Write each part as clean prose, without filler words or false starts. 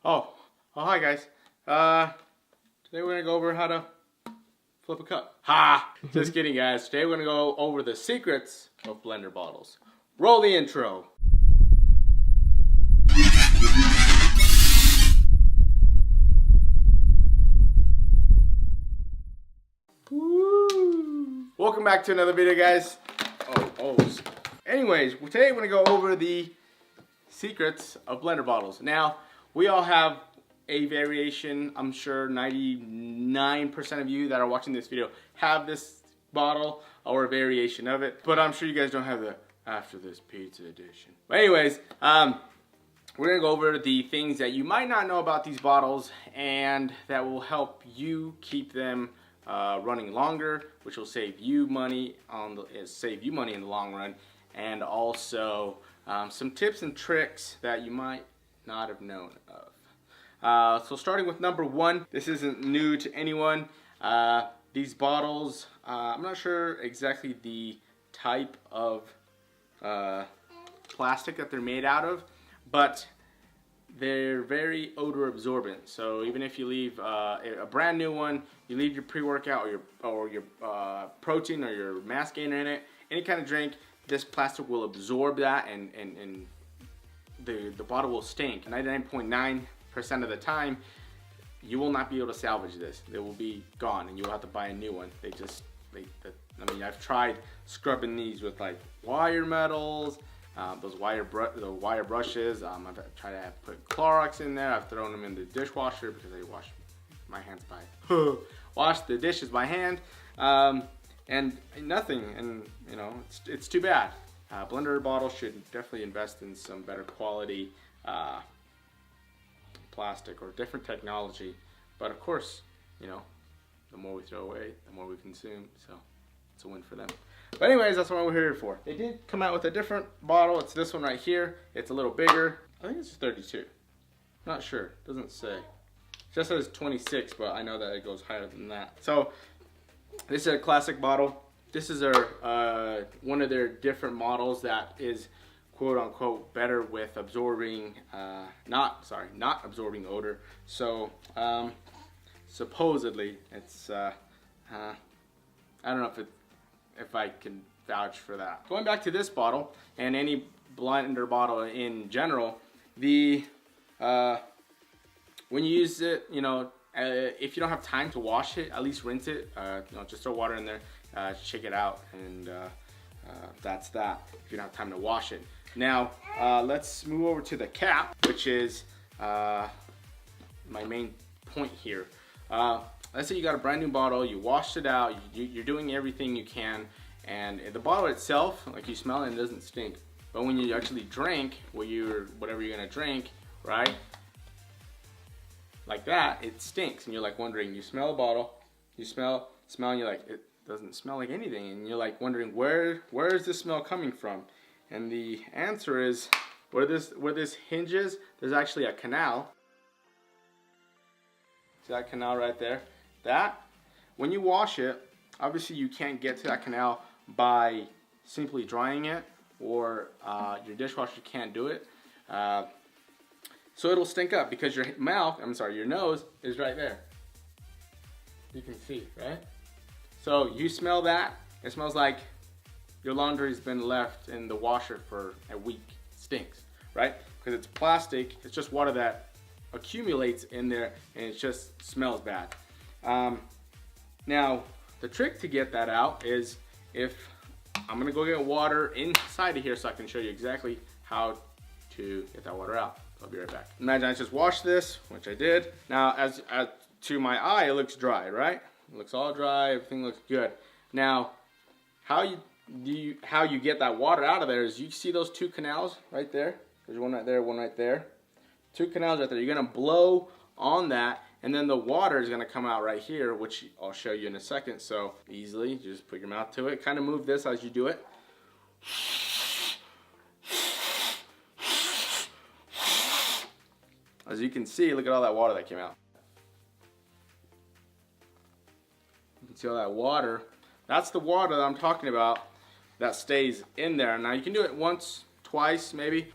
Oh, hi guys. Today we're gonna go over how to flip a cup. Ha! Just kidding, guys. Today we're gonna go over the secrets of blender bottles. Roll the intro. Woo! Welcome back to another video, guys. Anyways, today we're gonna go over the secrets of blender bottles. Now, we all have a variation. I'm sure 99% of you that are watching this video have this bottle or a variation of it, but I'm sure you guys don't have the after this pizza edition. But anyways, we're gonna go over the things that you might not know about these bottles and that will help you keep them running longer, which will save you money in the long run, and also some tips and tricks that you might not have known of. So starting with number one, this isn't new to anyone. These bottles, I'm not sure exactly the type of plastic that they're made out of, but they're very odor absorbent. So even if you leave a brand new one, you leave your pre-workout or your protein or your mass gainer in it, any kind of drink, this plastic will absorb that, and the bottle will stink. 99.9% of the time, you will not be able to salvage this. It will be gone, and you will have to buy a new one. I mean, I've tried scrubbing these with like wire metals, those wire brushes. I've tried to put Clorox in there. I've thrown them in the dishwasher because I wash my hands wash the dishes by hand, and nothing. And you know, it's too bad. Blender bottles should definitely invest in some better quality plastic or different technology. But of course, you know, the more we throw away, the more we consume. So it's a win for them. But anyways, that's what we're here for. They did come out with a different bottle. It's this one right here. It's a little bigger. I think it's 32. Not sure. Doesn't say. It just says 26, but I know that it goes higher than that. So this is a classic bottle. This is their one of their different models that is quote unquote better with absorbing not absorbing odor. So supposedly it's I don't know if I can vouch for that. Going back to this bottle and any blender bottle in general, the when you use it, you know, if you don't have time to wash it, at least rinse it. You know, just throw water in there, shake it out, and that's that. If you don't have time to wash it. Now let's move over to the cap, which is my main point here. Let's say you got a brand new bottle, you washed it out, you're doing everything you can, and the bottle itself, like, you smell it and it doesn't stink. But when you actually drink whatever you're gonna drink, right? Like that, it stinks, and you're like wondering. You smell a bottle, you smell, and you're like, it doesn't smell like anything, and you're like wondering where is this smell coming from? And the answer is where this hinges. There's actually a canal. See that canal right there? That, when you wash it, obviously you can't get to that canal by simply drying it, or your dishwasher can't do it. So it'll stink up because your nose is right there. You can see, right? So you smell that, it smells like your laundry's been left in the washer for a week. It stinks, right? Because it's plastic, it's just water that accumulates in there, and it just smells bad. Now, the trick to get that out is, if I'm gonna go get water inside of here so I can show you exactly how to get that water out. I'll be right back. Imagine I just washed this, which I did. Now, as to my eye, it looks dry, right? It looks all dry, everything looks good. Now, how you get that water out of there is, you see those two canals right there? There's one right there, one right there. Two canals right there. You're gonna blow on that, and then the water is gonna come out right here, which I'll show you in a second. So easily, just put your mouth to it. Kind of move this as you do it. As you can see, look at all that water that came out. You can see all that water. That's the water that I'm talking about that stays in there. Now you can do it once, twice, maybe.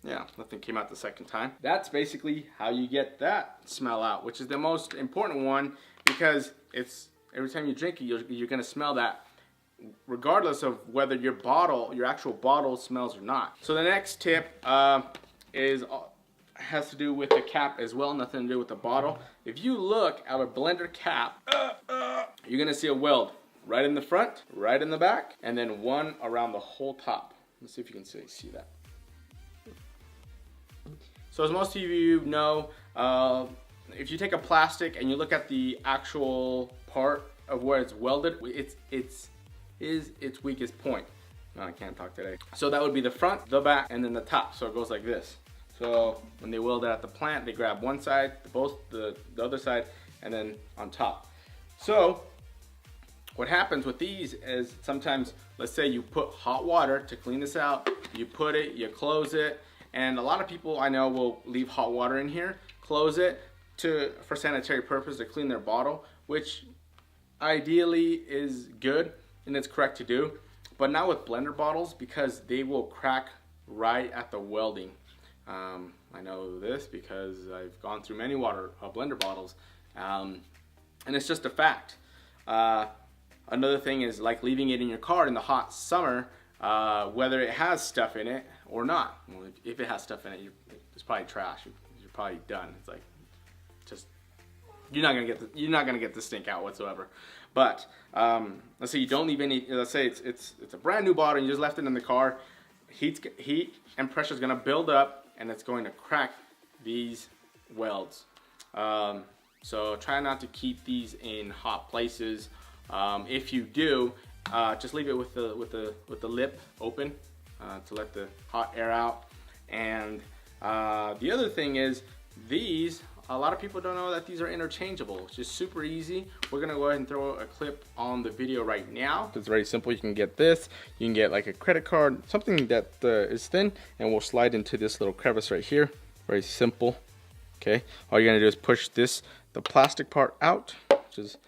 Yeah, nothing came out the second time. That's basically how you get that smell out, which is the most important one, because it's every time you drink it, you're gonna smell that, regardless of whether your actual bottle smells or not. So the next tip has to do with the cap as well, nothing to do with the bottle. If you look at a blender cap, you're gonna see a weld right in the front, right in the back, and then one around the whole top. Let's see if you can see that. So as most of you know, if you take a plastic and you look at the actual part of where it's welded, it's its weakest point. No, I can't talk today. So that would be the front, the back, and then the top. So it goes like this. So when they weld it at the plant, they grab one side, the other side, and then on top. So what happens with these is sometimes, let's say you put hot water to clean this out, you put it, you close it, and a lot of people I know will leave hot water in here, close it for sanitary purpose to clean their bottle, which ideally is good and it's correct to do, but not with blender bottles, because they will crack right at the welding. I know this because I've gone through many blender bottles, and it's just a fact. Another thing is like leaving it in your car in the hot summer, whether it has stuff in it or not. Well, if it has stuff in it, it's probably trash. You're probably done. It's like, just, you're not gonna get the stink out whatsoever. But let's say you don't leave any. Let's say it's a brand new bottle and you just left it in the car. Heat and pressure is gonna build up and it's going to crack these welds. So try not to keep these in hot places. If you do, just leave it with the lip open to let the hot air out. And the other thing is, a lot of people don't know that these are interchangeable. It's just super easy. We're gonna go ahead and throw a clip on the video right now. It's very simple. You can get this. You can get like a credit card, something that is thin, and will slide into this little crevice right here. Very simple. Okay. All you're gonna do is push the plastic part out. Which is,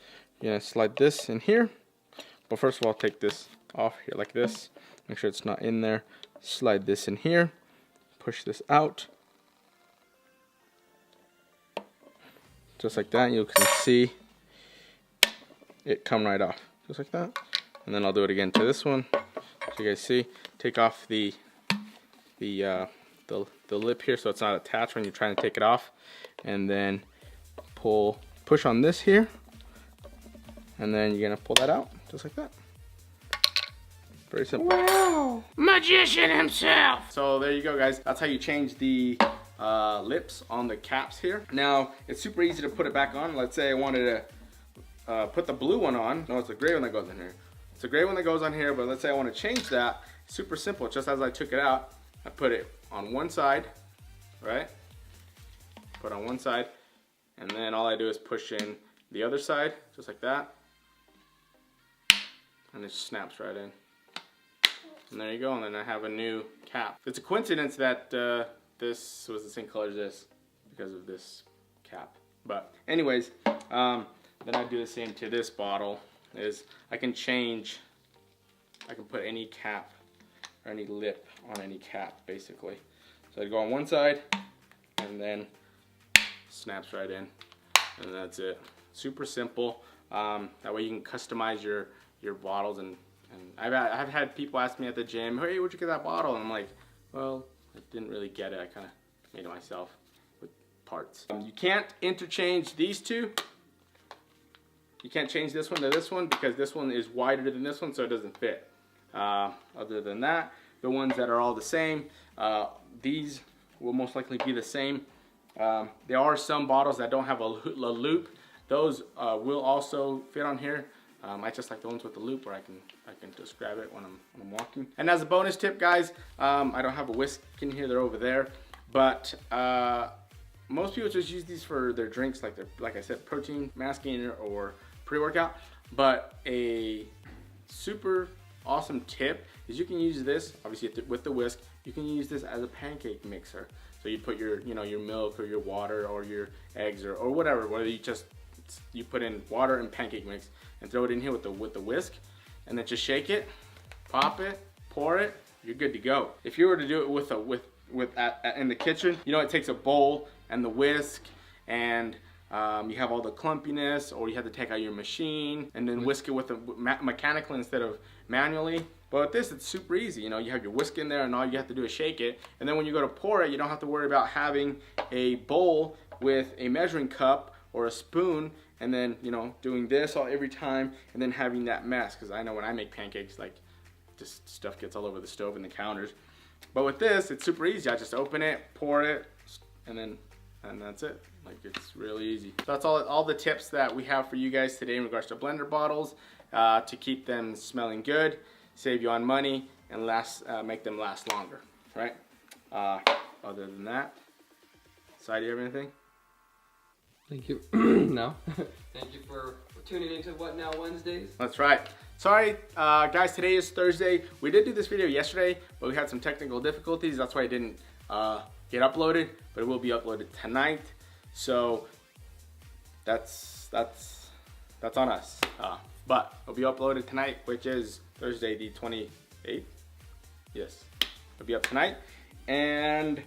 you're gonna slide this in here. But first of all, take this off here like this. Make sure it's not in there. Slide this in here. Push this out. Just like that, you can see it come right off, just like that. And then I'll do it again to this one, so you guys see. Take off the lip here, so it's not attached when you're trying to take it off. And then push on this here, and then you're gonna pull that out, just like that. Very simple. Wow, magician himself. So there you go, guys. That's how you change the lips on the caps here. Now it's super easy to put it back on. Let's say I wanted to put the blue one on. No, it's the gray one that goes in here. It's a gray one that goes on here, but let's say I want to change that. Super simple. Just as I took it out, I put it on one side, right? Put on one side, and then all I do is push in the other side, just like that, and it snaps right in. And there you go. And then I have a new cap. It's a coincidence that this was the same color as this because of this cap. But anyways, then I do the same to this bottle. I can put any cap or any lip on any cap basically. So I go on one side and then snaps right in, and that's it. Super simple. That way you can customize your bottles, and I've had people ask me at the gym, hey, where'd you get that bottle? And I'm like, well, I didn't really get it. I kind of made it myself with parts. You can't interchange these two. You can't change this one to this one because this one is wider than this one, so it doesn't fit. Other than that, the ones that are all the same, these will most likely be the same. There are some bottles that don't have a loop. Those will also fit on here. I just like the ones with the loop where I can just grab it when I'm walking. And as a bonus tip, guys, I don't have a whisk in here, they're over there. But most people just use these for their drinks, like I said, protein masking or pre-workout. But a super awesome tip is you can use this, obviously with the whisk, you can use this as a pancake mixer. So you put your milk or your water or your eggs or whatever, whether you put in water and pancake mix and throw it in here with the whisk, and then just shake it, pop it, pour it, you're good to go. If you were to do it with in the kitchen. You know, it takes a bowl and the whisk, and you have all the clumpiness, or you have to take out your machine and then whisk it with mechanically instead of manually. But with this, it's super easy. You know, you have your whisk in there, and all you have to do is shake it. And then when you go to pour it, you don't have to worry about having a bowl with a measuring cup or a spoon, and then, you know, doing this every time, and then having that mess. Because I know when I make pancakes, like, just stuff gets all over the stove and the counters. But with this, it's super easy. I just open it, pour it, and that's it. Like, it's really easy. So that's all the tips that we have for you guys today in regards to blender bottles to keep them smelling good, save you on money, and make them last longer, right? Other than that, Si, do you have anything? Thank you. No. Thank you for tuning into What Now Wednesdays. That's right. Sorry, guys, today is Thursday. We did do this video yesterday, but we had some technical difficulties. That's why it didn't get uploaded, but it will be uploaded tonight. So that's on us. But it'll be uploaded tonight, which is Thursday the 28th. Yes, it'll be up tonight. And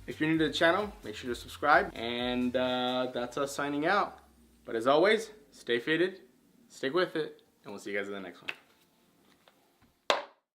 if you're new to the channel, make sure to subscribe. And that's us signing out. But as always, stay fitted, stick with it, and we'll see you guys in the next one.